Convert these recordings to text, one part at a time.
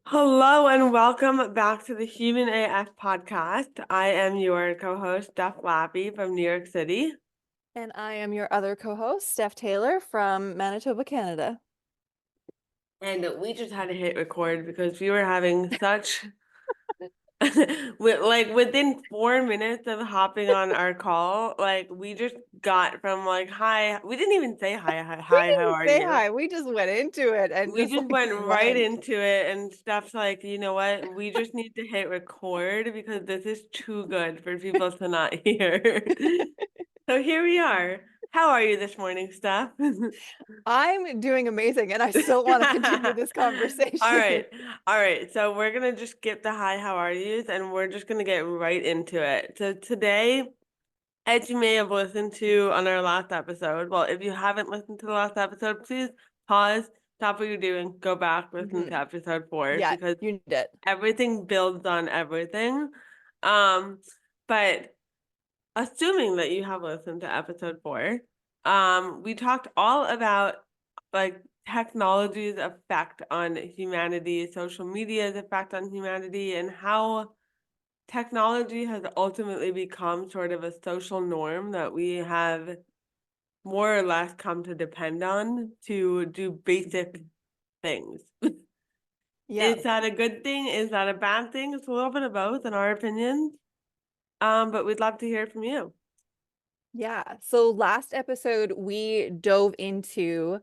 Hello and welcome back to the Human AF podcast. I am your co-host, Steph from New York City. And I am your other co-host, Steph Taylor from Manitoba, Canada. And we just had to hit record because we were having such within 4 minutes of hopping on our call, we just got from hi, we didn't even say We hi, how didn't are say you? hi. We just went into it and We just just went right went. into it, and Steph's like, you know what? We just need to hit record because this is too good for people to not hear. So here we are. How are you this morning, Steph? I'm doing amazing and I still want to continue this All conversation. right. All right. So we're gonna just skip the hi, how are yous, and we're just gonna get right into it. So today, as you may have listened to on our last episode, well, if you haven't listened to the last episode, please pause, stop what you're doing, go back, listen to episode 4 Yeah, because you did. everything builds on everything. Um, but assuming that you have listened to episode 4, we talked all about technology's effect on humanity, social media's effect on humanity, and how technology has ultimately become sort of a social norm that we have more or less come to depend on to do basic things. Yeah. Is that a good thing? Is that a bad thing? It's a little bit of both in our opinions. But we'd love to hear from you. Yeah. So last episode, we dove into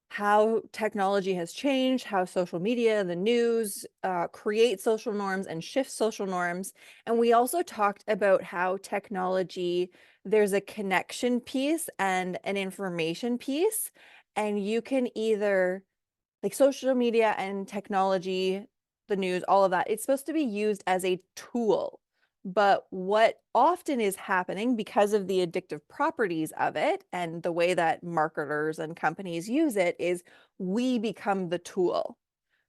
how technology has changed, how social media, the news, create social norms and shift social norms. And we also talked about how technology, there's a connection piece and an information piece. And you can either, like social media and technology, the news, all of that, it's supposed to be used as a tool. But what often is happening because of the addictive properties of it and the way that marketers and companies use it is we become the tool.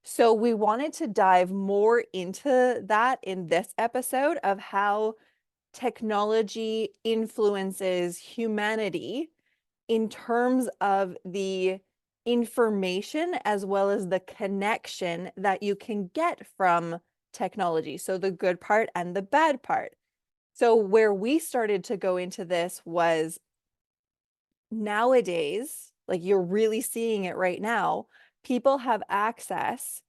So we wanted to dive more into that in this episode of how technology influences humanity in terms of the information as well as the connection that you can get from technology. So the good part and the bad part. So where we started to go into this was nowadays, like you're really seeing it right now, people have access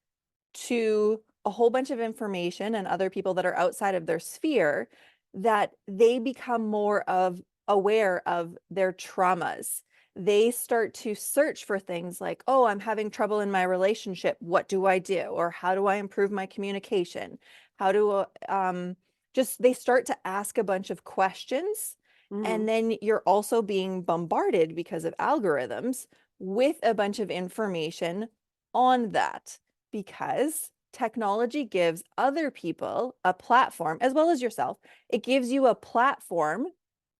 to a whole bunch of information and other people that are outside of their sphere that they become more of aware of their traumas. They start to search for things like, oh, I'm having trouble in my relationship. What do I do? Or how do I improve my communication? How do just they start to ask a bunch of questions. Mm-hmm. And then you're also being bombarded because of algorithms with a bunch of information on that because technology gives other people a platform, as well as yourself. It gives you a platform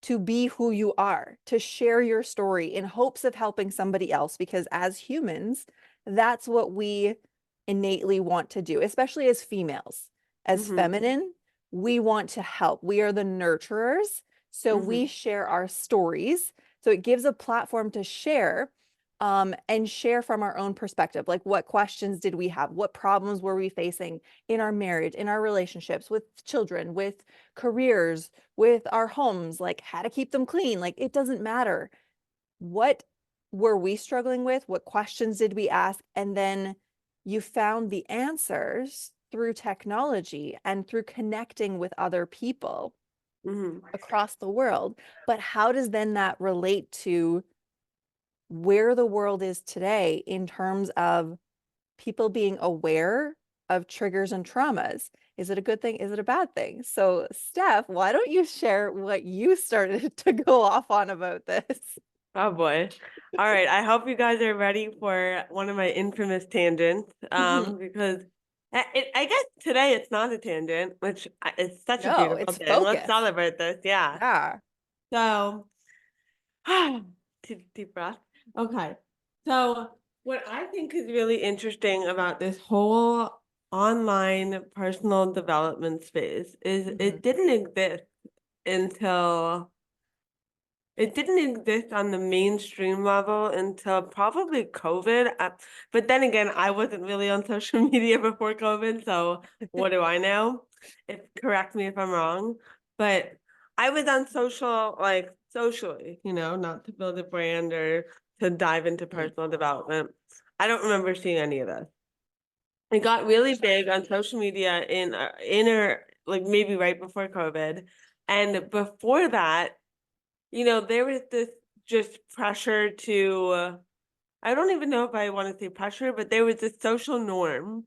to be who you are, to share your story in hopes of helping somebody else. Because as humans, that's what we innately want to do, especially as females. As Mm-hmm. feminine, we want to help. We are the nurturers. So Mm-hmm. we share our stories. So it gives a platform to share and share from our own perspective. Like, what questions did we have? What problems were we facing in our marriage, in our relationships, with children, with careers, with our homes? Like, how to keep them clean? Like, it doesn't matter. What were we struggling with? What questions did we ask? And then you found the answers through technology and through connecting with other people Mm-hmm. across the world. But how does then that relate to where the world is today in terms of people being aware of triggers and traumas? Is it a good thing? Is it a bad thing? So, Steph, why don't you share what you started to go off on about this? Oh boy. All right. I hope you guys are ready for one of my infamous tangents. Mhm. Because I guess today it's not a tangent, which is such a No, beautiful it's thing. Let's focus. celebrate this. Yeah. Yeah. So, deep breath. Okay. So, what I think is really interesting about this whole online personal development space is Mhm. it didn't exist until It didn't exist on the mainstream level until probably COVID. But then again, I wasn't really on social media before COVID, so what do I know? Correct me if I'm wrong. But I was on social, like socially, not to build a brand or to dive into Mm. personal development. I don't remember seeing any of this. It got really big on social media or like maybe right before COVID. And before that, there was this just pressure to, I don't even know if I want to say pressure, but there was this social norm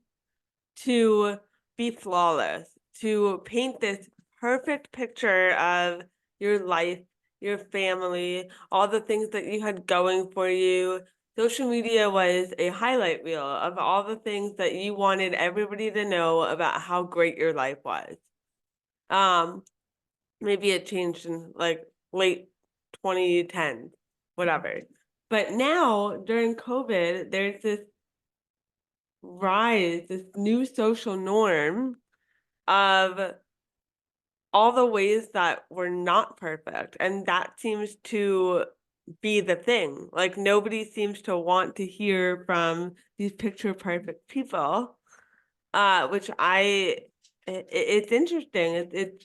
to be flawless, to paint this perfect picture of your life, your family, all the things that you had going for you. Social media was a highlight reel of all the things that you wanted everybody to know about how great your life was. Um, Maybe it changed in like late 2010, whatever. But now during COVID, there's this rise, this new social norm of all the ways that we're not perfect. And that seems to be the thing. Like nobody seems to want to hear from these picture perfect people. Which it's interesting.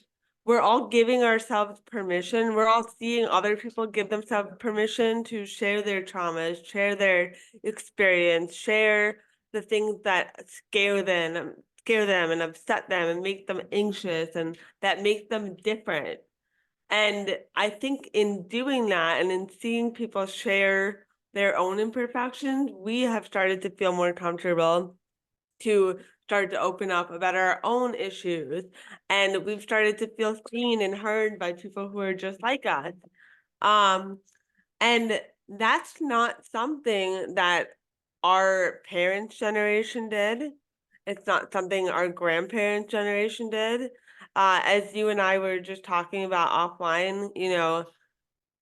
We're all giving ourselves permission. We're all seeing other people give themselves permission to share their traumas, share their experience, share the things that scare them and upset them and make them anxious and that make them different. And I think in doing that and in seeing people share their own imperfections, we have started to feel more comfortable to start to open up about our own issues. And we've started to feel seen and heard by people who are just like us. Um, and that's not something that our parents' generation did. It's not something our grandparents' generation did. As you and I were just talking about offline,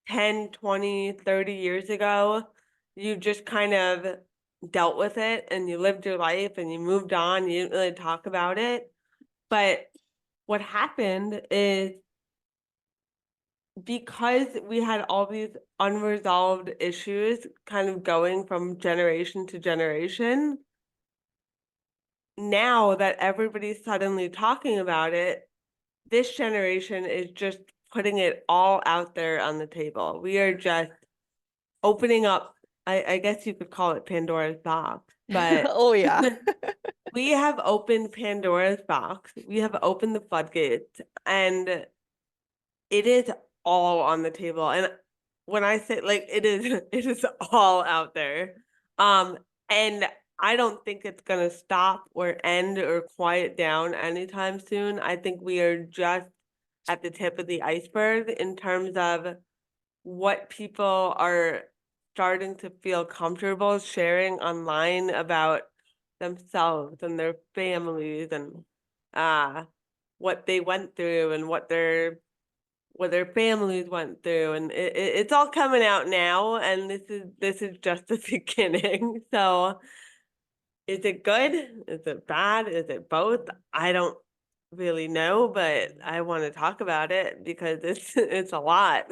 10, 20, 30 years ago, you just kind of dealt with it and you lived your life and you moved on. You didn't really talk about it. But what happened is because we had all these unresolved issues kind of going from generation to generation, now that everybody's suddenly talking about it, this generation is just putting it all out there on the table. We are just opening up, I guess you could call it Pandora's box, but Oh yeah. we have opened Pandora's box. We have opened the floodgates, and it is all on the table. And when I say like it is, it is all out there. Um, and I don't think it's gonna stop or end or quiet down anytime soon. I think we are just at the tip of the iceberg in terms of what people are starting to feel comfortable sharing online about themselves and their families and uh what they went through and what their families went through, and it's all coming out now, and this is just the beginning. So is it good? Is it bad? Is it both? I don't really know, but I want to talk about it because it's a lot.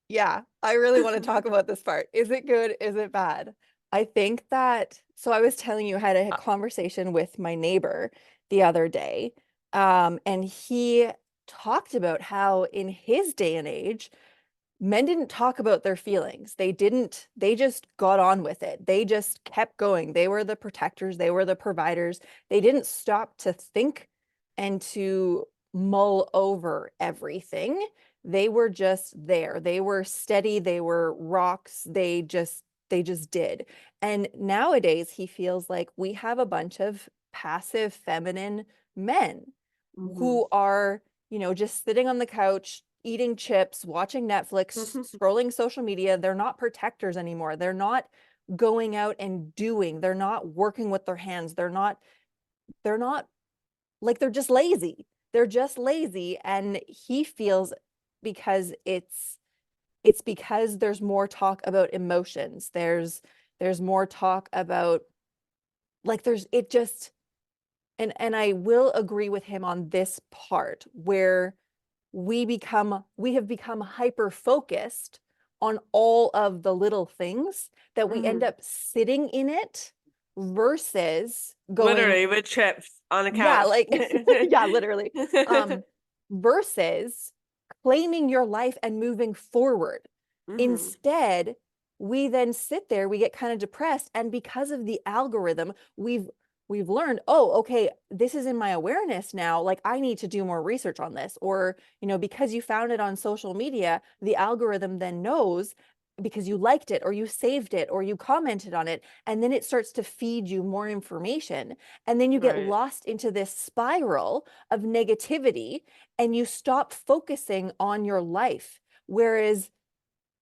Yeah, I really want to talk about this part. Is it good? Is it bad? I think that, so I was telling you, I had a conversation with my neighbor the other day, and he talked about how in his day and age, men didn't talk about their feelings. They just got on with it. They just kept going. They were the protectors, they were the providers. They didn't stop to think and to mull over everything. They were just there. They were steady, they were rocks. They just did. And nowadays he feels like we have a bunch of passive feminine men Mhm. who are, just sitting on the couch, eating chips, watching Netflix, scrolling social media. They're not protectors anymore. They're not going out and doing. They're not working with their hands. They're not like they're just lazy. They're just lazy. And he feels because it's because there's more talk about emotions. There's more talk about like there's it just and I will agree with him on this part where we have become hyper focused on all of the little things that we end Mm-hmm. up sitting in it versus going, Literally with chips on a yeah, couch. like, yeah, literally. Um, versus claiming your life and moving forward. Mm-hmm. Instead, we then sit there, we get kind of depressed, and because of the algorithm, we've learned, oh, okay, this is in my awareness now, like I need to do more research on this. Or, because you found it on social media, the algorithm then knows because you liked it or you saved it or you commented on it, and then it starts to feed you more information, and then you get Right. lost into this spiral of negativity and you stop focusing on your life. Whereas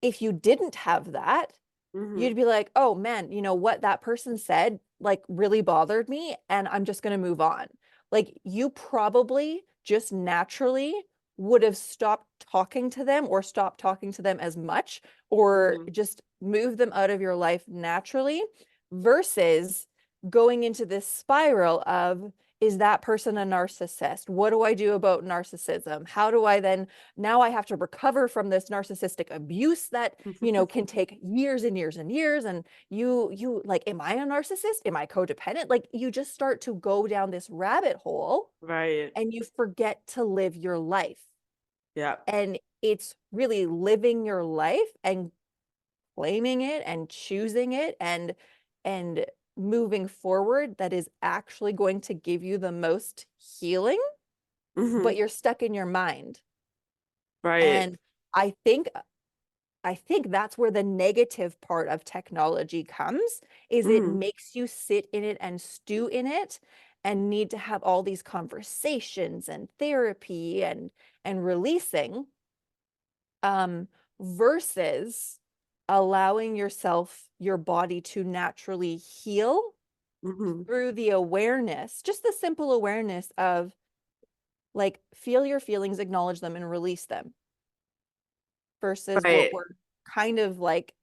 if you didn't have that, Mm-hmm. you'd be like, oh man, what that person said like really bothered me, and I'm just going to move on. Like you probably just naturally would have stopped talking to them or stopped talking to them as much or Mm-hmm. just move them out of your life naturally versus going into this spiral of, is that person a narcissist? What do I do about narcissism? How do I then, now I have to recover from this narcissistic abuse that, can take years and years and years. And you like, am I a narcissist? Am I codependent? Like you just start to go down this rabbit hole Right. and you forget to live your life. Yeah. And it's really living your life and claiming it and choosing it and moving forward that is actually going to give you the most healing, Mm-hmm. but you're stuck in your mind. Right. And I think that's where the negative part of technology comes, is it Mm-hmm. makes you sit in it and stew in it and need to have all these conversations and therapy and releasing, um, versus allowing yourself, your body to naturally heal Mm-hmm. through the awareness, just the simple awareness of like, feel your feelings, acknowledge them, and release them, versus what Right. we're kind of like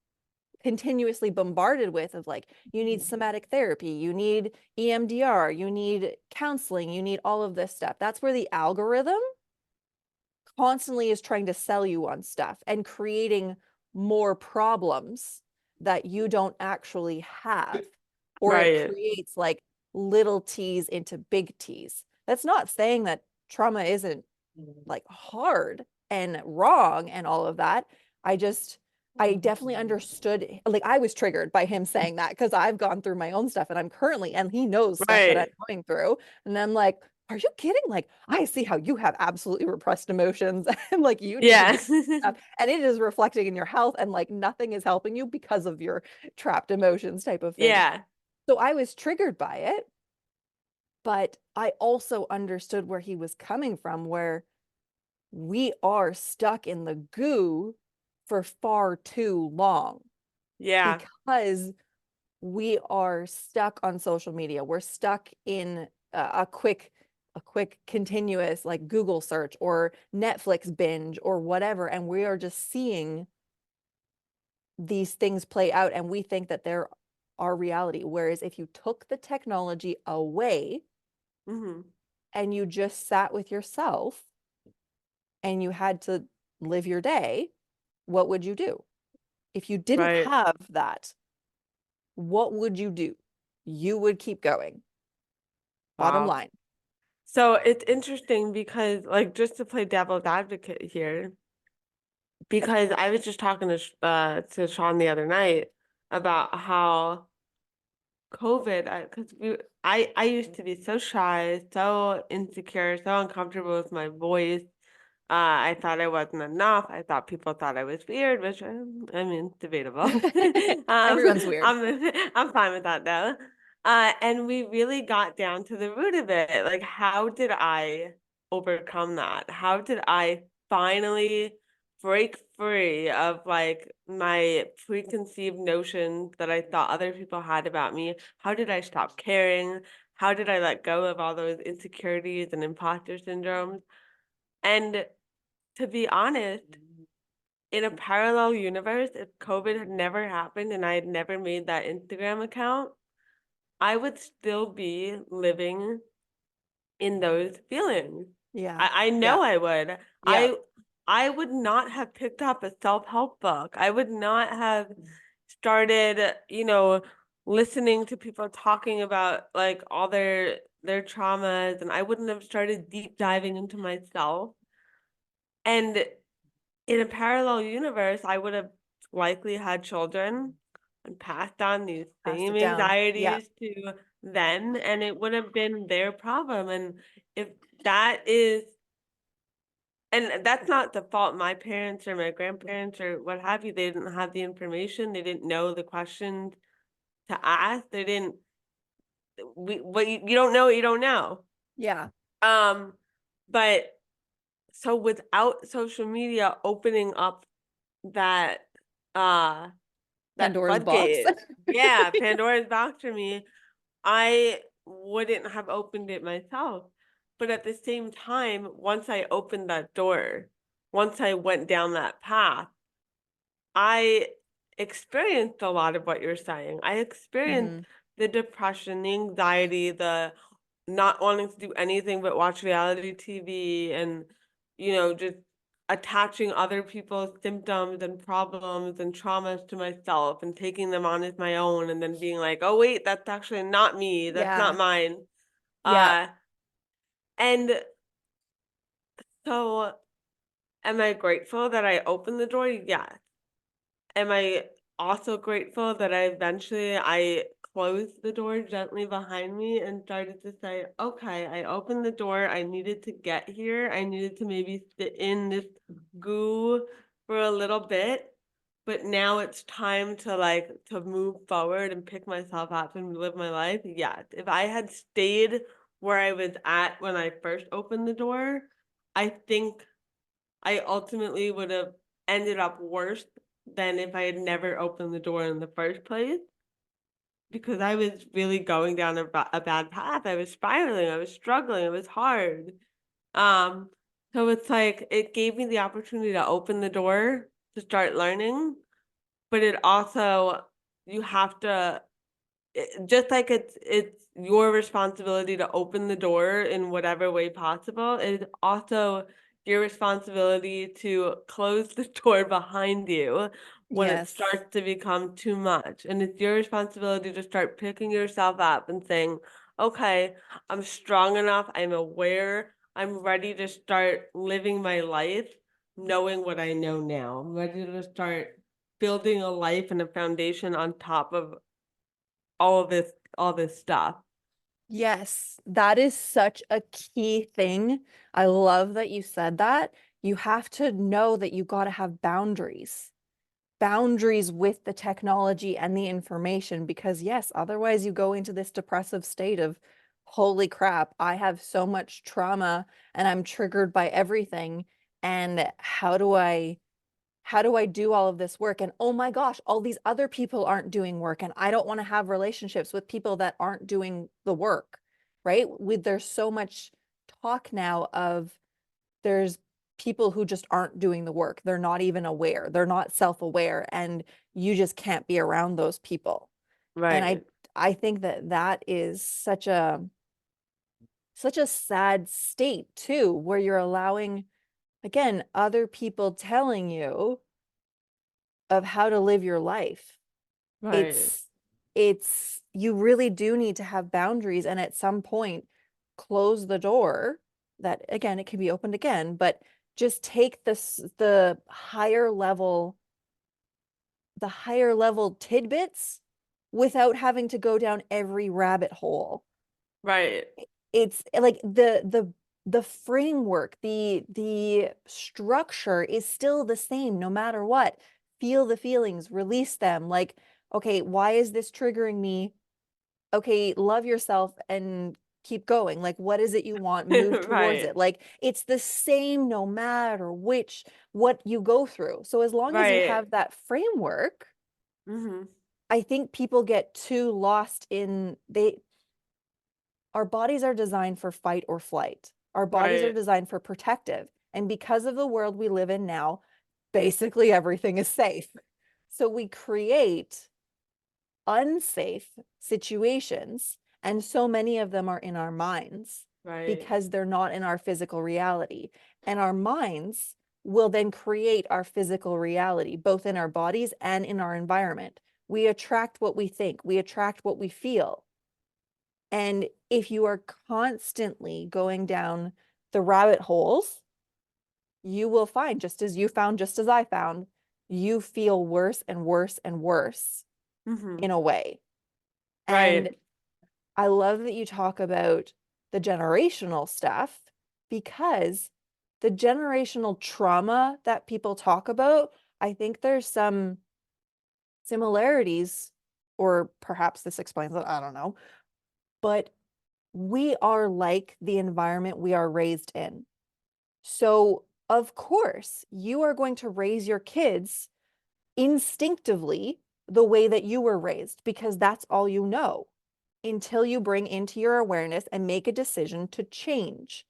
continuously bombarded with of like, you need somatic therapy, you need EMDR, you need counseling, you need all of this stuff. That's where the algorithm constantly is trying to sell you on stuff and creating more problems that you don't actually have, or it Right. creates like little t's into big t's. That's not saying that trauma isn't like hard and wrong and all of that. I definitely understood, like I was triggered by him saying that because I've gone through my own stuff and I'm currently, and he knows stuff that I'm Right. going through, and I'm like, are you kidding? Like, I see how you have absolutely repressed emotions and like you need to Yeah. do stuff, and it is reflecting in your health, and like nothing is helping you because of your trapped emotions type of thing. Yeah. So I was triggered by it, but I also understood where he was coming from, where we are stuck in the goo for far too long Yeah. because we are stuck on social media. We're stuck in a quick continuous like Google search or Netflix binge or whatever, and we are just seeing these things play out and we think that they're our reality. Whereas if you took the technology away Mm-hmm. and you just sat with yourself and you had to live your day, what would you do? If you didn't Right. have that, what would you do? You would keep going. Bottom Wow. line. So it's interesting because, like, just to play devil's advocate here, because I was just talking to Sean the other night about how COVID, because I used to be so shy, so insecure, so uncomfortable with my voice. I thought I wasn't enough. I thought people thought I was weird, which I mean, debatable. Everyone's weird. I'm fine with that though. And we really got down to the root of it. Like, how did I overcome that? How did I finally break free of like my preconceived notions that I thought other people had about me? How did I stop caring? How did I let go of all those insecurities and imposter syndromes? And to be honest, in a parallel universe, if COVID had never happened and I had never made that Instagram account, I would still be living in those feelings. Yeah. I Yeah. know I would. Yeah. I would not have picked up a self-help book. I would not have started, listening to people talking about like all their traumas, and I wouldn't have started deep diving into myself. And in a parallel universe, I would have likely had children and passed on these Passed same it down. Yeah. anxieties to them, and it would have been their problem. And if that is, and that's not the fault of my parents or my grandparents or what have you, they didn't have the information, they didn't know the questions to ask, they didn't, what you don't know what you don't know. Yeah. Um, but so without social media opening up that uh that Pandora's box. floodgate, yeah, Pandora's box for me, I wouldn't have opened it myself. But at the same time, once I opened that door, once I went down that path, I experienced a lot of what you're saying. I experienced Hmm. the depression, the anxiety, the not wanting to do anything but watch reality TV and, just attaching other people's symptoms and problems and traumas to myself and taking them on as my own and then being like, "Oh wait, that's actually not me. That's not Yeah. mine." Yeah. Uh and so am I grateful that I opened the door? Yes. Am I also grateful that I closed the door gently behind me and started to say, "Okay, I opened the door. I needed to get here. I needed to maybe sit in this goo for a little bit, but now it's time to to move forward and pick myself up and live my life." Yes. If I had stayed where I was at when I first opened the door, I think I ultimately would have ended up worse than if I had never opened the door in the first place, because I was really going down a bad path. I was spiraling, I was struggling, it was hard. Um, so it's like it gave me the opportunity to open the door to start learning, but it also, you have to, just like it's your responsibility to open the door in whatever way possible, it's also your responsibility to close the door behind you when it Yes. starts to become too much. And it's your responsibility to start picking yourself up and saying, "Okay, I'm strong enough, I'm aware, I'm ready to start living my life knowing what I know now. I'm ready to start building a life and a foundation on top of all this stuff." Yes, that is such a key thing. I love that you said that. You have to know that you got to have boundaries. Boundaries with the technology and the information, because yes, otherwise you go into this depressive state of, holy crap, I have so much trauma and I'm triggered by everything. And how do I do all of this work? And oh my gosh, all these other people aren't doing work. And I don't want to have relationships with people that aren't doing the work, right? There's so much talk now of, there's people who just aren't doing the work. They're not even aware. They're not self-aware. And you just can't be around those people. And I, Right, I think that that is such a sad state too, where you're allowing, again, other people telling you of how to live your life. right, It's it's you really do need to have boundaries, and at some point close the door. That, again, it can be opened again, but just take the higher level tidbits without having to go down every rabbit hole. right, It's like the framework, the structure is still the same no matter what. Feel the feelings, release them. Like, okay, why is this triggering me? Okay, love yourself and keep going. Like, what is it you want? Move towards right, it. Like, it's the same no matter what you go through. So as long as you right. have that framework, Mhm. I think people get too lost in our bodies are designed for fight or flight. Our bodies are Right, designed for protective. And because of the world we live in now, basically everything is safe. So we create unsafe situations, and so many of them are in our minds right, because they're not in our physical reality. And our minds will then create our physical reality, both in our bodies and in our environment. We attract what we think, we attract what we feel. And if you are constantly going down the rabbit holes, you will find, just as you found, just as I found, you feel worse and worse and worse in a way. And Right. I love that you talk about the generational stuff, because the generational trauma that people talk about, I think there's some similarities, or perhaps this explains it, I don't know. But we are like the environment we are raised in. So, of course, you are going to raise your kids instinctively the way that you were raised, because that's all you know, until you bring into your awareness and make a decision to change.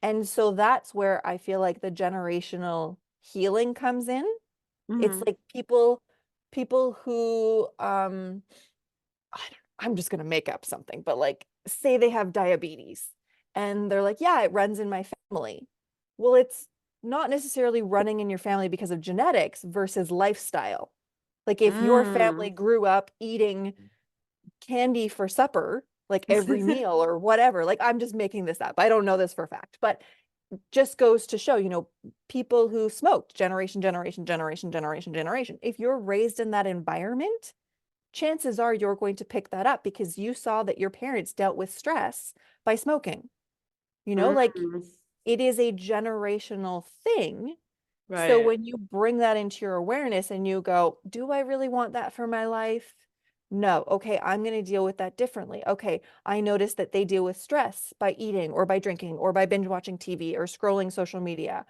And so that's where I feel like the generational healing comes in. It's Mm-hmm. like people who I'm just going to make up something, but like say they have diabetes and they're like, yeah, it runs in my family. Well, it's not necessarily running in your family because of genetics versus lifestyle. Like if your family Mm. grew up eating candy for supper, like every meal or whatever, like I'm just making this up. I don't know this for a fact, but just goes to show, people who smoked generation. If you're raised in that environment, chances are you're going to pick that up because you saw that your parents dealt with stress by smoking. Like Mm. it is a generational thing. So Right. when you bring that into your awareness and you go, do I really want that for my life? No. Okay, I'm going to deal with that differently. Okay, I noticed that they deal with stress by eating or by drinking or by binge watching TV or scrolling social media.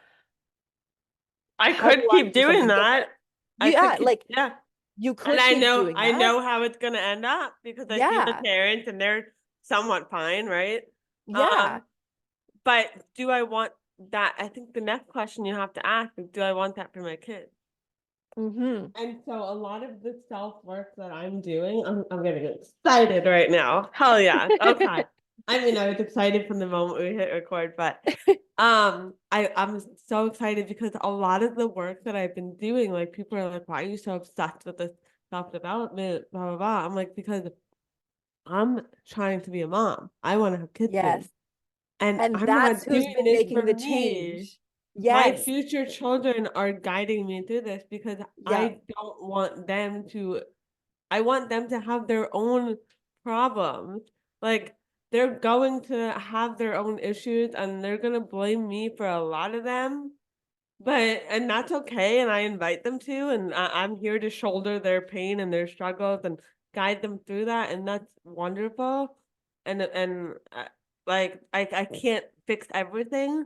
I How do could I keep do doing something different? that. I could Yeah, keep, like yeah. you And could keep doing I that. know how it's gonna end up because I see the Yeah. parents and they're somewhat fine, right? Yeah. Um, but do I want that? I think the next question you have to ask is, do I want that for my kids? Mm-hmm. And so a lot of the self-work that I'm doing, I'm getting excited right now. Hell yeah. Okay. I mean, I was excited from the moment we hit record, but I'm so excited because a lot of the work that I've been doing, like people are like, why are you so obsessed with this self-development, blah blah blah. I'm like, because I'm trying to be a mom. I want to have kids Yes. soon. And And I'm that's not who's doing been this making for the me. change. My Yes. future children are guiding me through this because Yeah. I don't want them to, I want them to have their own problems. Like they're going to have their own issues and they're going to blame me for a lot of them. But, and that's okay. And I invite them to, and I'm here to shoulder their pain and their struggles and guide them through that. And that's wonderful. Like, I can't fix everything,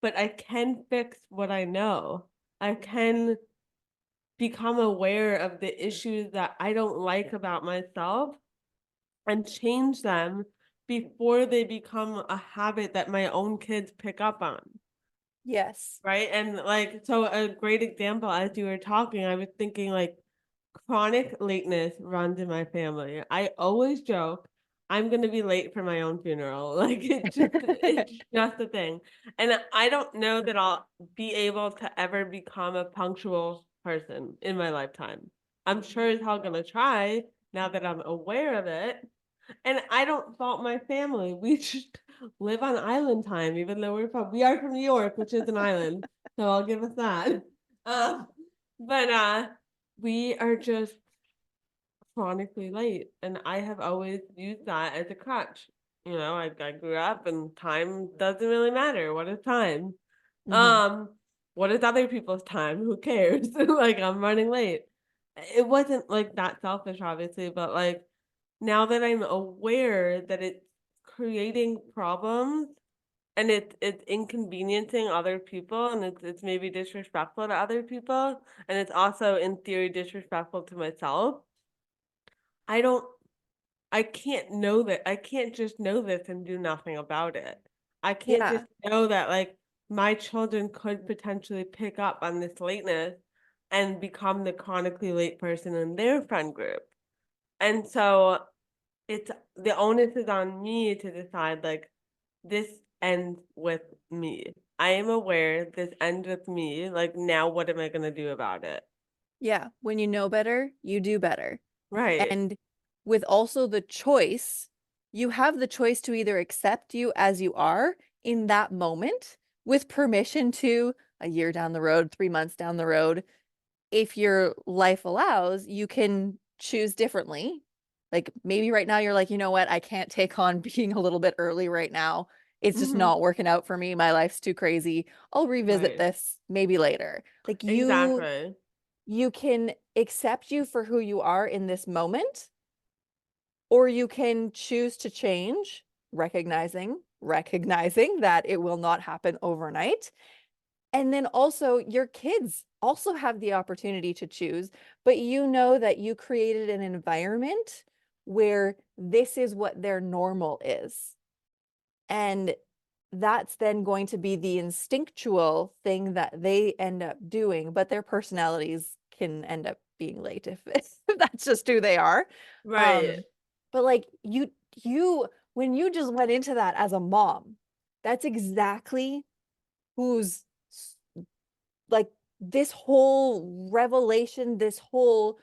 but I can fix what I know. I can become aware of the issues that I don't like about myself and change them before they become a habit that my own kids pick up on. Yes. Right. And like, so a great example, as you were talking, I was thinking like chronic lateness runs in my family. I always joke, I'm gonna be late for my own funeral. Like it's just a thing. And I don't know that I'll be able to ever become a punctual person in my lifetime. I'm sure as hell gonna try now that I'm aware of it. And I don't fault my family. We just live on island time, even though we are from New York, which is an island. So I'll give us that. Uh, but we are just chronically late, and I have always used that as a crutch. I grew up and time doesn't really matter. What is time? Mm-hmm. Um, what is other people's time? Who cares? Like I'm running late. It wasn't like that selfish, obviously, but like now that I'm aware that it's creating problems and it's inconveniencing other people and it's maybe disrespectful to other people and it's also in theory disrespectful to myself. I don't I can't know that. I can't just know this and do nothing about it. I can't Yeah. just know that like my children could potentially pick up on this lateness and become the chronically late person in their friend group. And so it's the onus is on me to decide like this ends with me. I am aware this ends with me. Like, now what am I going to do about it? Yeah, when you know better, you do better. Right. And with also the choice, you have the choice to either accept you as you are in that moment with permission to a year down the road, 3 months down the road, if your life allows, you can choose differently. Like maybe right now you're like, you know what, I can't take on being a little bit early right now. It's just Hmm. not working out for me. My life's too crazy. I'll revisit Right. this maybe later. Like Exactly. you can accept you for who you are in this moment, or you can choose to change, recognizing that it will not happen overnight. And then also your kids also have the opportunity to choose, but you know that you created an environment where this is what their normal is. And that's then going to be the instinctual thing that they end up doing, but their personalities can end up being late if, if that's just who they are. Right. Um, but like you when you just went into that as a mom, that's exactly who's like this whole revelation, this whole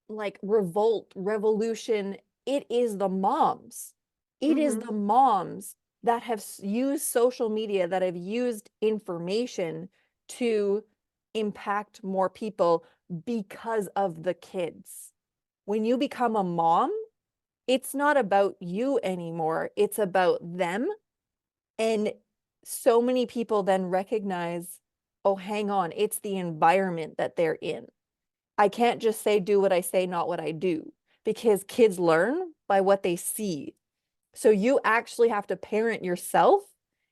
like revolution, it is the moms. It is Hmm. the moms that have used social media, that have used information to impact more people because of the kids. When you become a mom, it's not about you anymore. It's about them. And so many people then recognize, oh, hang on, it's the environment that they're in. I can't just say, do what I say, not what I do, because kids learn by what they see. So you actually have to parent yourself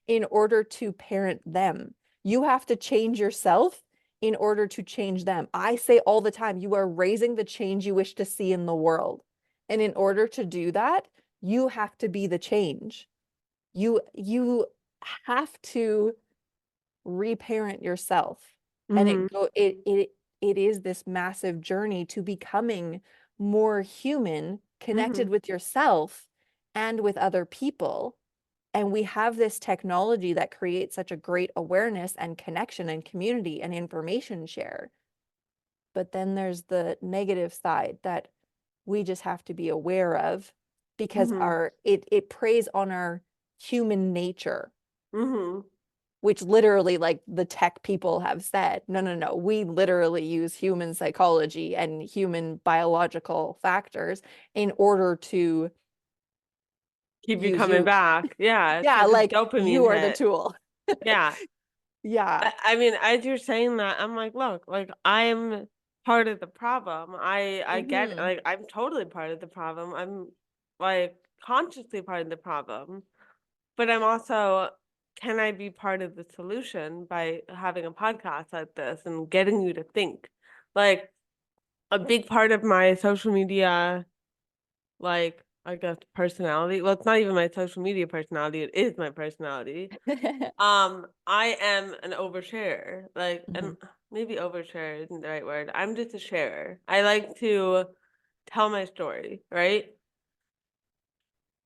in order to parent them. You have to change yourself in order to change them. I say all the time, you are raising the change you wish to see in the world. And in order to do that, you have to be the change. You have to reparent yourself. And Hmm. it is this massive journey to becoming more human, Hmm. connected with yourself and with other people. And we have this technology that creates such a great awareness and connection and community and information share. But then there's the negative side that we just have to be aware of, because Hmm. it preys on our human nature, Hmm. which literally, like the tech people have said, no, no, no, we literally use human psychology and human biological factors in order to Keep you use coming you. back. Yeah, it's Yeah, like a like dopamine you are the hit. tool. Yeah. Yeah. I mean, as you're saying that, I'm like, look, like I'm part of the problem. I get it. Hmm. Like I'm totally part of the problem. I'm like consciously part of the problem. But I'm also, can I be part of the solution by having a podcast like this and getting you to think? Like a big part of my social media, like I guess personality. Well, it's not even my social media personality, it is my personality. I am an oversharer. Like, Hmm. and maybe overshare isn't the right word. I'm just a sharer. I like to tell my story, right?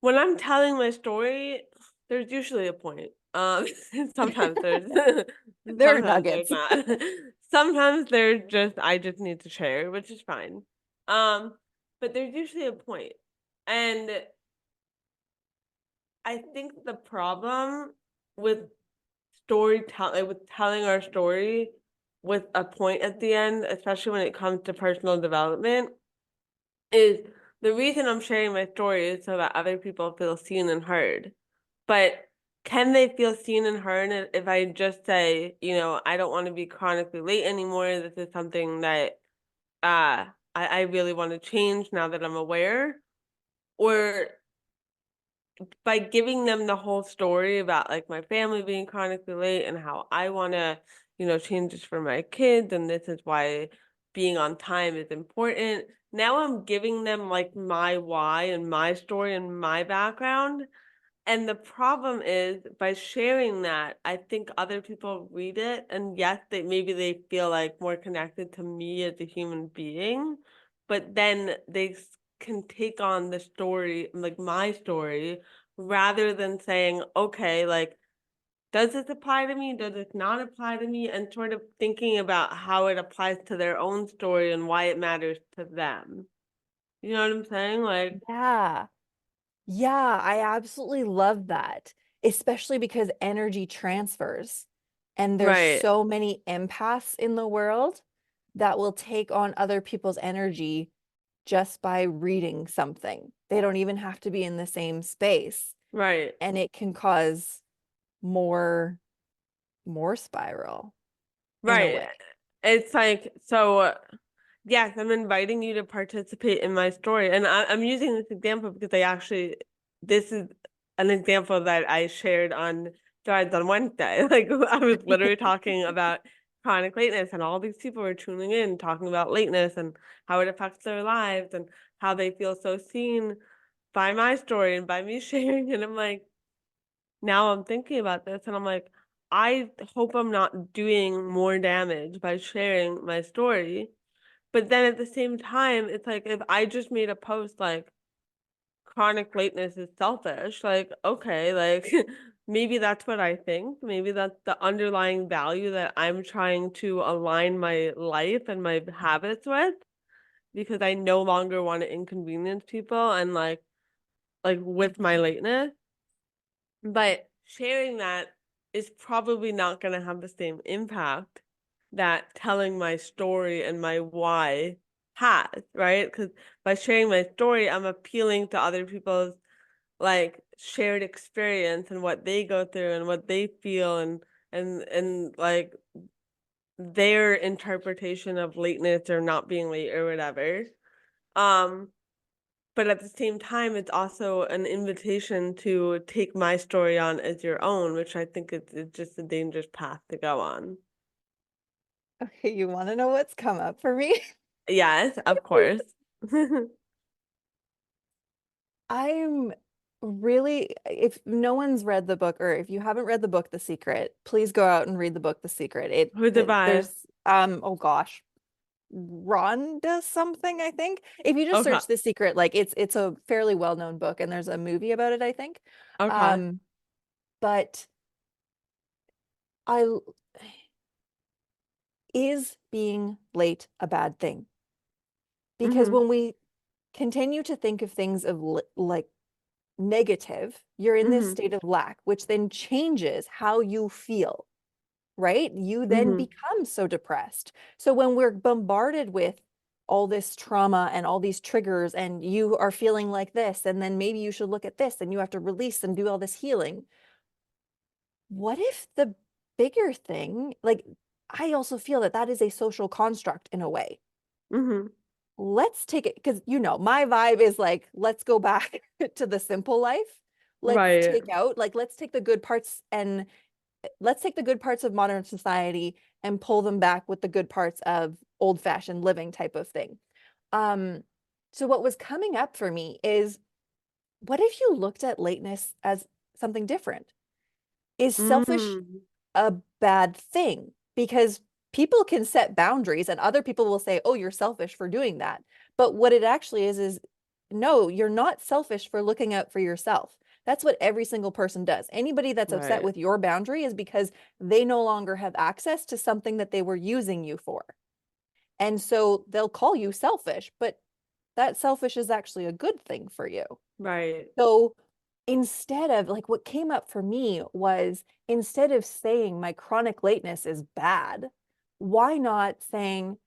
When I'm telling my story, there's usually a point. Sometimes there's There are sometimes there's nuggets. not. Sometimes there's just I just need to share, which is fine. Um, but there's usually a point. And I think the problem with storytelling, with telling our story with a point at the end, especially when it comes to personal development, is the reason I'm sharing my story is so that other people feel seen and heard. But can they feel seen and heard if I just say, I don't want to be chronically late anymore. This is something that I really want to change now that I'm aware. Or by giving them the whole story about like my family being chronically late and how I want to, change this for my kids and this is why being on time is important. Now I'm giving them like my why and my story and my background. And the problem is by sharing that, I think other people read it and yes, maybe they feel like more connected to me as a human being, but then can take on the story, like my story, rather than saying, okay, like does this apply to me? Does it not apply to me? And sort of thinking about how it applies to their own story and why it matters to them. You know what I'm saying? Like, Yeah. Yeah, I absolutely love that, especially because energy transfers. And there's right, so many empaths in the world that will take on other people's energy just by reading something. They don't even have to be in the same space, right, and it can cause more more spiral in a right. way. It's like, so yes, I'm inviting you to participate in my story. And I'm using this example because this is an example that I shared on Threads on Wednesday. Like, I was literally talking about chronic lateness, and all these people were tuning in, talking about lateness and how it affects their lives and how they feel so seen by my story and by me sharing. And I'm like, now I'm thinking about this, and I'm like, I hope I'm not doing more damage by sharing my story. But then at the same time, it's like if I just made a post like chronic lateness is selfish, like, okay, like maybe that's what I think. Maybe that's the underlying value that I'm trying to align my life and my habits with, because I no longer want to inconvenience people and like with my lateness. But sharing that is probably not going to have the same impact that telling my story and my why has, right? Because by sharing my story, I'm appealing to other people's like shared experience and what they go through and what they feel and like their interpretation of lateness or not being late or whatever. Um, but at the same time, it's also an invitation to take my story on as your own, which I think is just a dangerous path to go on. Okay, you want to know what's come up for me? Yes, of course. I'm really, if no one's read the book, or if you haven't read the book The Secret, please go out and read the book The Secret. Who's it by? There's oh gosh, Ron does something, I think. If you just Okay, search The Secret, like it's a fairly well-known book, and there's a movie about it, I think. okay. Um, but I is being late a bad thing? Because Mhm, when we continue to think of things of like negative, you're in this mhm, state of lack, which then changes how you feel, right? You then mhm, become so depressed. So when we're bombarded with all this trauma and all these triggers, and you are feeling like this, and then maybe you should look at this, and you have to release and do all this healing. What if the bigger thing, like, I also feel that that is a social construct in a way. mhm. Let's take it, because my vibe is like, let's go back to the simple life. Let's Right, take out, like, let's take the good parts, and let's take the good parts of modern society and pull them back with the good parts of old-fashioned living type of thing. Um, so what was coming up for me is, what if you looked at lateness as something different? Is selfish mm, a bad thing? Because people can set boundaries, and other people will say, oh, you're selfish for doing that. But what it actually is no, you're not selfish for looking out for yourself. That's what every single person does. Anybody that's upset right, with your boundary is because they no longer have access to something that they were using you for. And so they'll call you selfish, but that selfish is actually a good thing for you. right. So instead of, like, what came up for me was, instead of saying my chronic lateness is bad, why not saying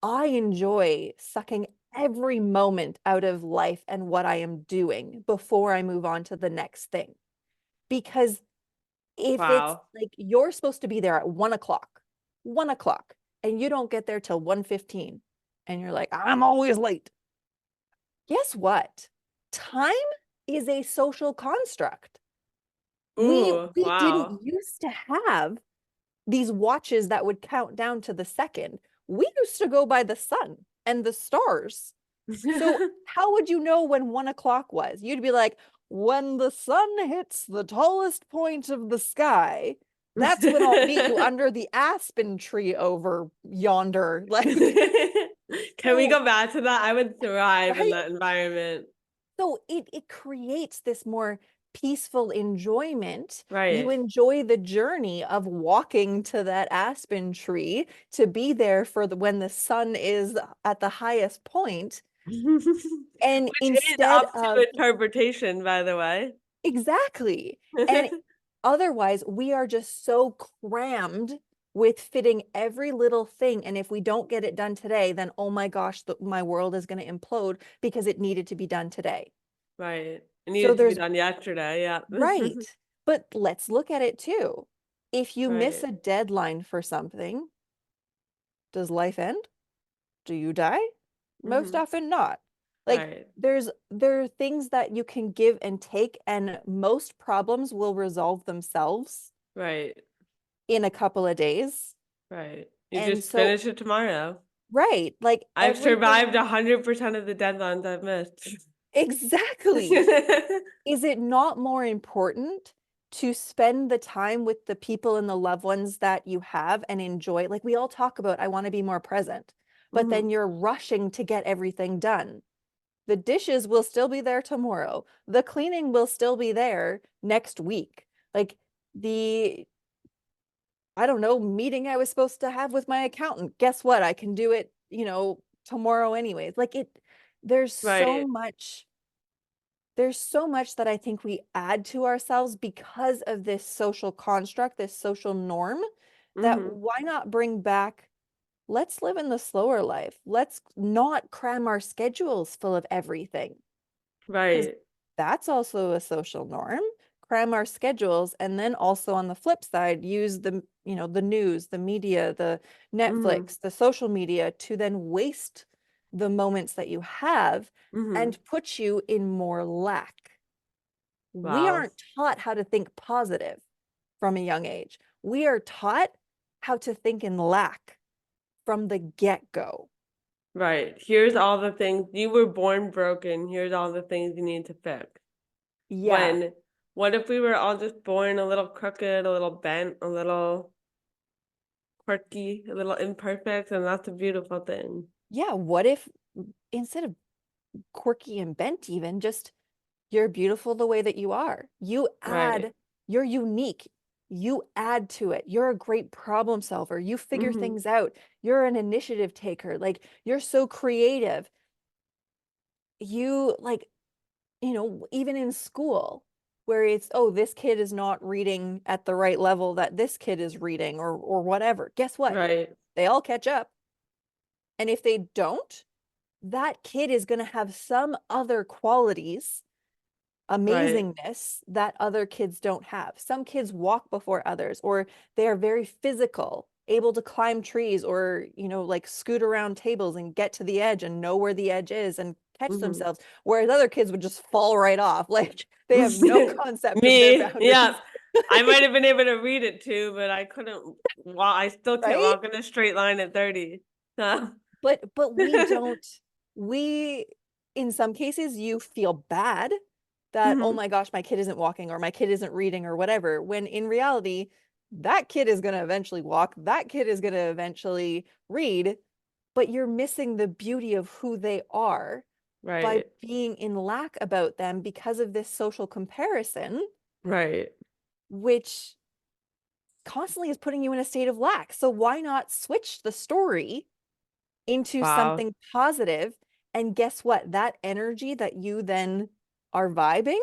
I enjoy sucking every moment out of life and what I am doing before I move on to the next thing? Because if it's Wow. like you're supposed to be there at 1 o'clock, and you don't get there till 1:15, and you're like, I'm always late. Guess what? Time is a social construct. We Ooh, we didn't wow. used to have these watches that would count down to the second. We used to go by the sun and the stars. So how would you know when 1 o'clock was? You'd be like, when the sun hits the tallest point of the sky, that's when I'll meet you under the aspen tree over yonder. Like, Can we so, go back to that? I would thrive in right? that environment. So it creates this more peaceful enjoyment. You Right. enjoy the journey of walking to that aspen tree to be there for when the sun is at the highest point. And Which is instead up of to interpretation, by the way. exactly. And otherwise, we are just so crammed with fitting every little thing. And if we don't get it done today, then oh my gosh, my world is going to implode because it needed to be done today. Right. It So needed to be there's done yesterday, yeah. right. But let's look at it too. If you miss Right. a deadline for something, does life end? Do you die? Most Mhm. often not. Like Right. there are things that you can give and take, and most problems will resolve themselves Right. in a couple of days. Right. You And just so finish it tomorrow. right, like I've everything survived 100% of the deadlines I've missed. exactly. Is it not more important to spend the time with the people and the loved ones that you have and enjoy? Like we all talk about, I want to be more present, but then Mhm. you're rushing to get everything done. The dishes will still be there tomorrow. The cleaning will still be there next week. Like the, I don't know, meeting I was supposed to have with my accountant. Guess what? I can do it, tomorrow anyways. Like there's so Right. much there's so much that I think we add to ourselves because of this social construct, this social norm, that Mhm. why not bring back, let's live in the slower life. Let's not cram our schedules full of everything. Because Right. that's also a social norm. Cram our schedules, and then also on the flip side, use the news, the media, the Mhm. Netflix, the social media to then waste the moments that you have Mhm. and put you in more lack. We Wow. aren't taught how to think positive from a young age. We are taught how to think in lack from the get-go. Right. Here's all the things you were born broken. Here's all the things you need to fix. Yeah. When what if we were all just born a little crooked, a little bent, a little quirky, a little imperfect, and that's a beautiful thing. Yeah. What if instead of quirky and bent, even just you're beautiful the way that you are. Right. You're unique. You add to it. You're a great problem solver. You figure Mhm. things out. You're an initiative taker. Like you're so creative. You like, even in school where it's, oh, this kid is not reading at the right level that this kid is reading or whatever. Guess what? Right. They all catch up. And if they don't, that kid is going to have some other qualities Right. amazingness that other kids don't have. Some kids walk before others, or they are very physical, able to climb trees or, like scoot around tables and get to the edge and know where the edge is and catch Mhm. themselves. Whereas other kids would just fall right off. Like they have no concept of their Me, yeah. boundaries, I might have been able to read it too, but I couldn't I still can't right? walk in a straight line at 30. So But we don't, we, in some cases, you feel bad that, oh Mhm. my gosh, my kid isn't walking or my kid isn't reading or whatever, when in reality, that kid is going to eventually walk, that kid is going to eventually read, but you're missing the beauty of who they are by Right. being in lack about them because of this social comparison, Right. which constantly is putting you in a state of lack. So why not switch the story into Wow. something positive? And guess what? That energy that you then are vibing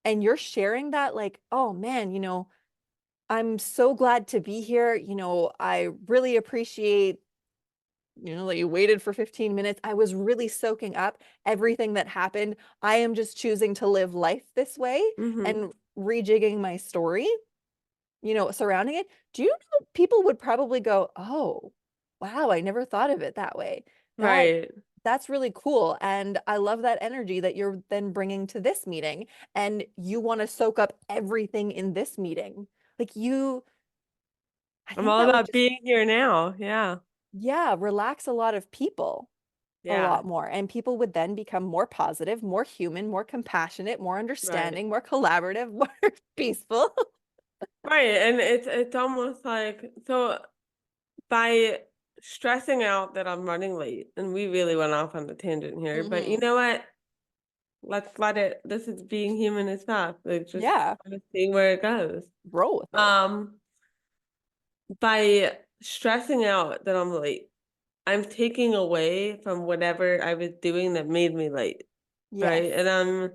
and you're sharing that, like, oh man, I'm so glad to be here. I really appreciate, that you waited for 15 minutes. I was really soaking up everything that happened. I am just choosing to live life this way Mhm. and rejigging my story, surrounding it. Do you know people would probably go, oh, wow, I never thought of it that way. That Right. that's really cool. And I love that energy that you're then bringing to this meeting. And you want to soak up everything in this meeting. Like I I'm think all that would about just, being here now. Yeah. yeah, relax a lot of people a Yeah. lot more. And people would then become more positive, more human, more compassionate, more Right. understanding, more collaborative, more peaceful. Right. And it's almost like so by stressing out that I'm running late, and we really went off on a tangent here, but you Hmm. know what? let's let it, this is being human as fuck. Like just Yeah, kind of seeing where it goes. roll with it. Um, by stressing out that I'm late, I'm taking away from whatever I was doing that made me late, right? Yes. And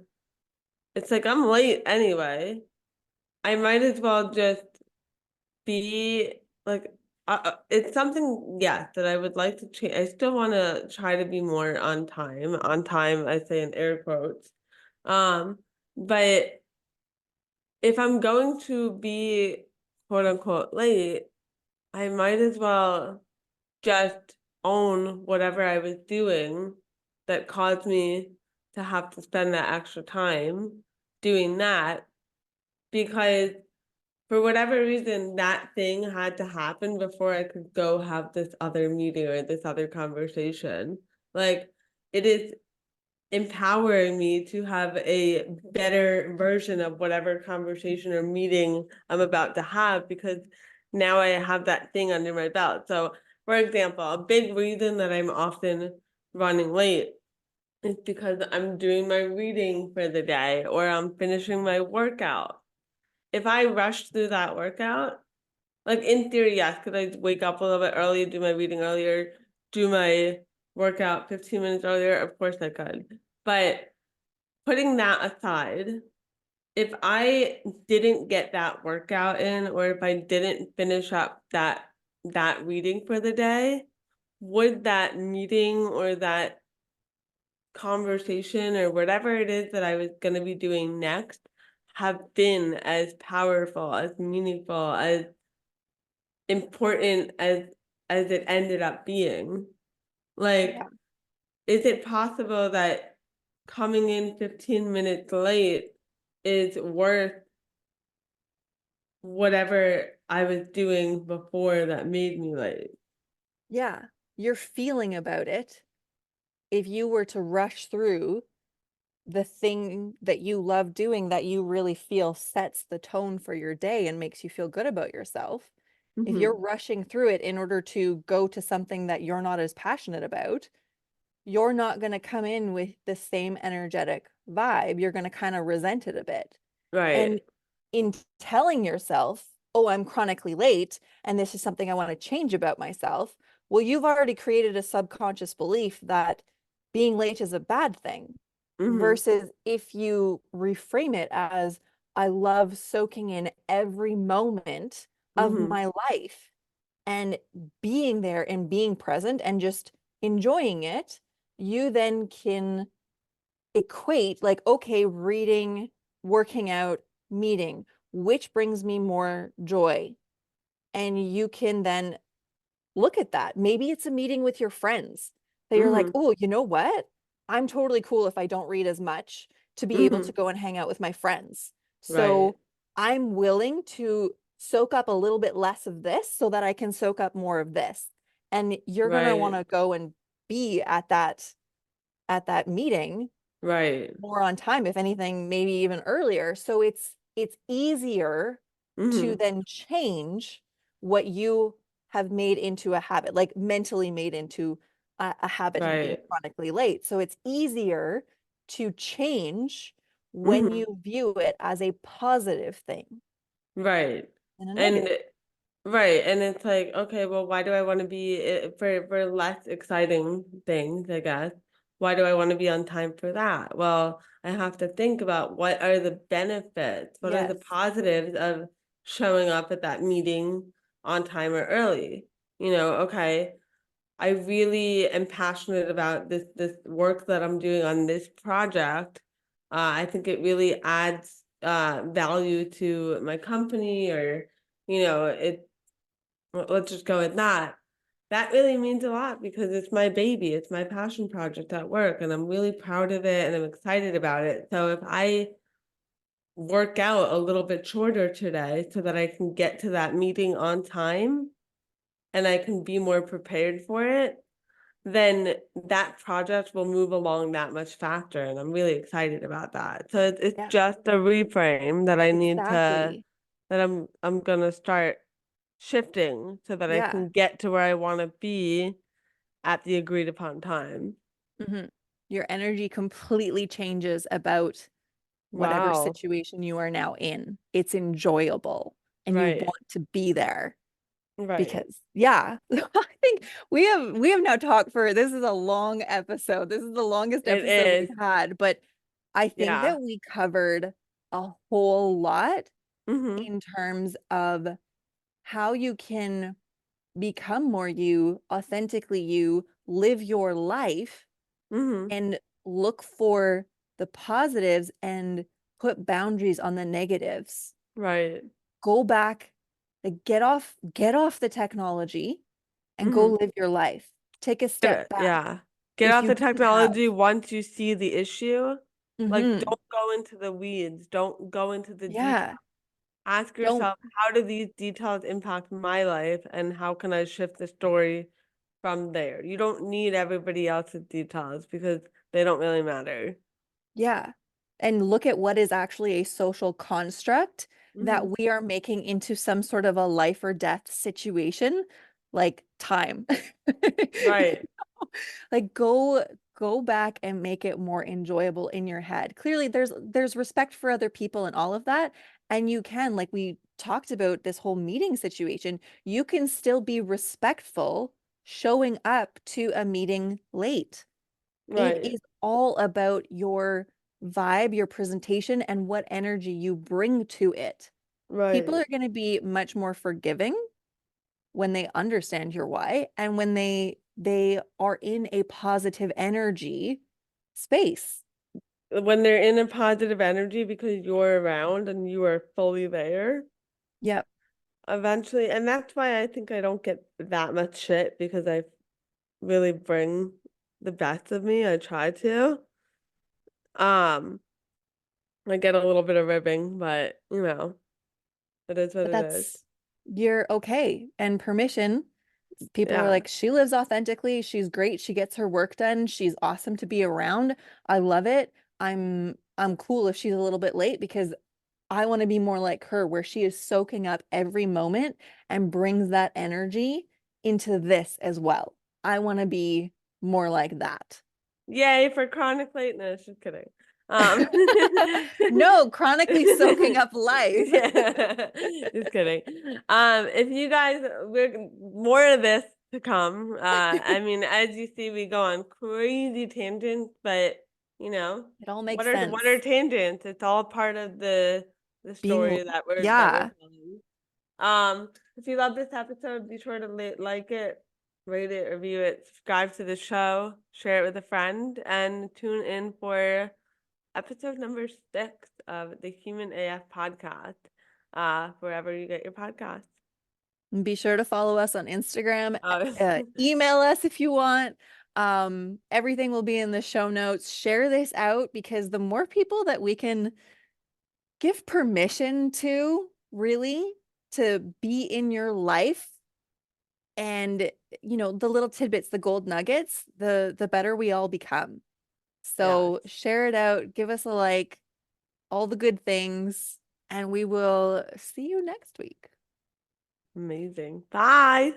it's like I'm late anyway. I might as well just be like, it's something, yes, that I would like to change. I still want to try to be more on time. On time, I say in air quotes. But if I'm going to be quote unquote late, I might as well just own whatever I was doing that caused me to have to spend that extra time doing that, because for whatever reason that thing had to happen before I could go have this other meeting or this other conversation. Like, it is empowering me to have a better version of whatever conversation or meeting I'm about to have, because now I have that thing under my belt. So, for example, a big reason that I'm often running late is because I'm doing my reading for the day or I'm finishing my workout. If I rush through that workout, like in theory, yes, could I wake up a little bit early, do my reading earlier, do my workout 15 minutes earlier? Of course I could. But putting that aside, if I didn't get that workout in, or if I didn't finish up that reading for the day, would that meeting or that conversation or whatever it is that I was going to be doing next have been as powerful, as meaningful, as important as it ended up being? Yeah. Like, is it possible that coming in 15 minutes late is worth whatever I was doing before that made me late? Yeah. Your feeling about it, if you were to rush through the thing that you love doing that you really feel sets the tone for your day and makes you feel good about yourself, if you're Mm-hmm. rushing through it in order to go to something that you're not as passionate about, you're not going to come in with the same energetic vibe. You're going to kind of resent it a bit. And Right. in telling yourself, oh, I'm chronically late and this is something I want to change about myself, well, you've already created a subconscious belief that being late is a bad thing. Mm-hmm. Versus if you reframe it as, I love soaking in every moment of Mm-hmm. my life and being there and being present and just enjoying it, you then can equate like, okay, reading, working out, meeting, which brings me more joy. And you can then look at that. Maybe it's a meeting with your friends that you're like, Mm-hmm. oh, you know what? I'm totally cool if I don't read as much to be able Mm-hmm. to go and hang out with my friends. Right. So I'm willing to soak up a little bit less of this so that I can soak up more of this. And you're gonna want Right. to go and be at that meeting Right. more on time, if anything, maybe even earlier. So it's easier to Mm-hmm. then change what you have made into a habit, like mentally made into a habit of being Right. chronically late. So it's easier to change when Mm-hmm. you view it as a positive thing Right. than a And negative. right, and it's like, okay, well, why do I want to be for less exciting things, I guess? Why do I want to be on time for that? Well, I have to think about what are the benefits, what are the Yes. positives of showing up at that meeting on time or early? Okay, I really am passionate about this work that I'm doing on this project. I think it really adds value to my company, or it let's just go with that. That really means a lot because it's my baby, it's my passion project at work, and I'm really proud of it and I'm excited about it. So if I work out a little bit shorter today so that I can get to that meeting on time and I can be more prepared for it, then that project will move along that much faster. And I'm really excited about that. So it's Yeah, just a reframe that I need to, exactly. that I'm gonna start shifting so that I Yeah. can get to where I want to be at the agreed upon time. Mhm. Your energy completely changes about whatever Wow. situation you are now in. It's enjoyable and you Right. want to be there Right. because yeah, I think we have now talked for this is a long episode. This is the longest It episode is. we've had, but I think Yeah. that we covered a whole lot Mm-hmm. in terms of how you can become more you, authentically you, live your life Mm-hmm. and look for the positives and put boundaries on the negatives. Right. Go back, like get off the technology and go Mm-hmm. live your life. Take a step back Yeah. Get if off you the do have. technology once you see the issue. Like, Hmm. don't go into the weeds. Don't go into the details. Yeah. Ask Don't, yourself, how do these details impact my life, and how can I shift the story from there? You don't need everybody else's details because they don't really matter. yeah. And look at what is actually a social construct Hmm. that we are making into some sort of a life or death situation, like time. Right. Like go back and make it more enjoyable in your head. Clearly there's respect for other people and all of that, and you can, like we talked about this whole meeting situation, you can still be respectful showing up to a meeting late. It Right. is all about your vibe, your presentation, and what energy you bring to it. People Right. are going to be much more forgiving when they understand your why and when they are in a positive energy space. When they're in a positive energy because you're around and you are fully there, Yep. eventually, and that's why I think I don't get that much shit because I really bring the best of me. I try to. Um, I get a little bit of ribbing, but it is what But it is. you're okay and permission. People are Yeah. like, she lives authentically, she's great, she gets her work done, she's awesome to be around. I love it. I'm cool if she's a little bit late because I want to be more like her, where she is soaking up every moment and brings that energy into this as well. I want to be more like that. Yay for chronic lateness. Just kidding. Um, No, chronically soaking up life. yeah, just kidding. If you guys, we're more of this to come. I mean, as you see, we go on crazy tangents, but you know, It all makes what are sense. tangents? It's all part of the Being, story that we're yeah, telling. If you love this episode, be sure to like it, rate it, review it, subscribe to the show, share it with a friend, and tune in for episode number 6 of the Human AF podcast, wherever you get your podcasts. and be sure to follow us on Instagram. Uh, Email us if you want. Everything will be in the show notes. Share this out because the more people that we can give permission to, really, to be in your life and the little tidbits, the gold nuggets, the better we all become. yes, So share it out, give us a like, all the good things, and we will see you next week. amazing. Bye.